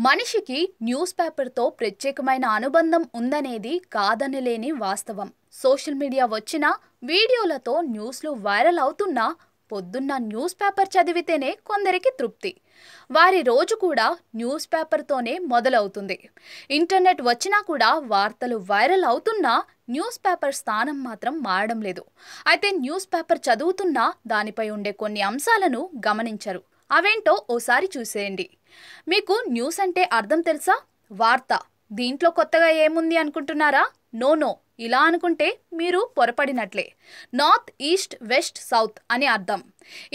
మనిషికి న్యూస్ పేపర్‌తో ప్రత్యేకమైన అనుబంధం ఉందనేది కాదనలేని వాస్తవం. సోషల్ మీడియా వచ్చినా, వీడియోలతో న్యూస్‌లు వైరల్ అవుతున్నా, పొద్దున్న న్యూస్ పేపర్ చదివితేనే కొందరికి తృప్తి. వారి రోజు కూడా న్యూస్ పేపర్‌తోనే మొదలవుతుంది. ఇంటర్నెట్ వచ్చినా కూడా వార్తలు వైరల్ అవుతున్నా, న్యూస్ పేపర్ స్థానం మాత్రం మారడం లేదు. అయితే న్యూస్ పేపర్ చదువుతున్నా దానిపై ఉండే కొన్ని అంశాలను గమనించరు. అవేంటో ఓసారి చూసేయండి. మీకు న్యూస్ అంటే అర్థం తెలుసా? వార్త. దీంట్లో కొత్తగా ఏముంది అనుకుంటున్నారా? నో. ఇలా అనుకుంటే మీరు పొరపడినట్లే. నార్త్, ఈస్ట్, వెస్ట్, సౌత్ అని అర్థం.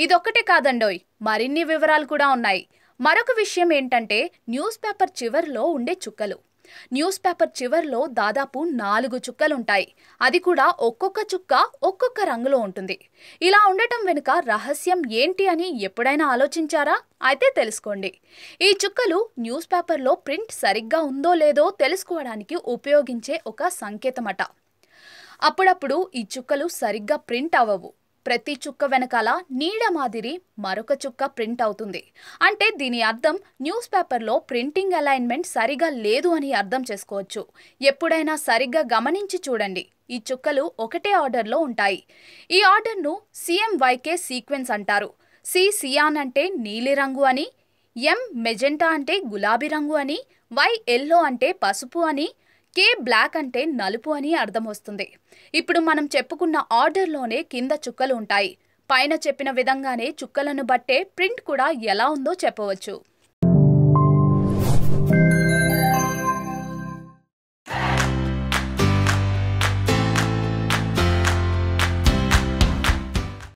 ఇదొక్కటే కాదండోయ్, మరిన్ని వివరాలు కూడా ఉన్నాయి. మరొక విషయం ఏంటంటే న్యూస్ పేపర్ చివర్లో ఉండే చుక్కలు. న్యూస్ పేపర్ చివర్లో దాదాపు 4 చుక్కలుంటాయి. అది కూడా ఒక్కొక్క చుక్క ఒక్కొక్క రంగులో ఉంటుంది. ఇలా ఉండటం వెనుక రహస్యం ఏంటి అని ఎప్పుడైనా ఆలోచించారా? అయితే తెలుసుకోండి. ఈ చుక్కలు న్యూస్ పేపర్లో ప్రింట్ సరిగ్గా ఉందో లేదో తెలుసుకోవడానికి ఉపయోగించే ఒక సంకేతమట. అప్పుడప్పుడు ఈ చుక్కలు సరిగ్గా ప్రింట్ అవ్వవు. ప్రతి చుక్క వెనకాల నీడ మాదిరి మరొక చుక్క ప్రింట్ అవుతుంది. అంటే దీని అర్థం న్యూస్ పేపర్లో ప్రింటింగ్ అలైన్మెంట్ సరిగా లేదు అని అర్థం చేసుకోవచ్చు. ఎప్పుడైనా సరిగ్గా గమనించి చూడండి. ఈ చుక్కలు ఒకటే ఆర్డర్లో ఉంటాయి. ఈ ఆర్డర్ను CMYK సీక్వెన్స్ అంటారు. సియాన్ అంటే నీలిరంగు అని, M మెజెంటా అంటే గులాబీ రంగు అని, Y ఎల్లో అంటే పసుపు అని, K బ్లాక్ అంటే నలుపు అని అర్థం వస్తుంది. ఇప్పుడు మనం చెప్పుకున్న ఆర్డర్లోనే కింద చుక్కలు ఉంటాయి. పైన చెప్పిన విధంగానే చుక్కలను బట్టే ప్రింట్ కూడా ఎలా ఉందో చెప్పవచ్చు.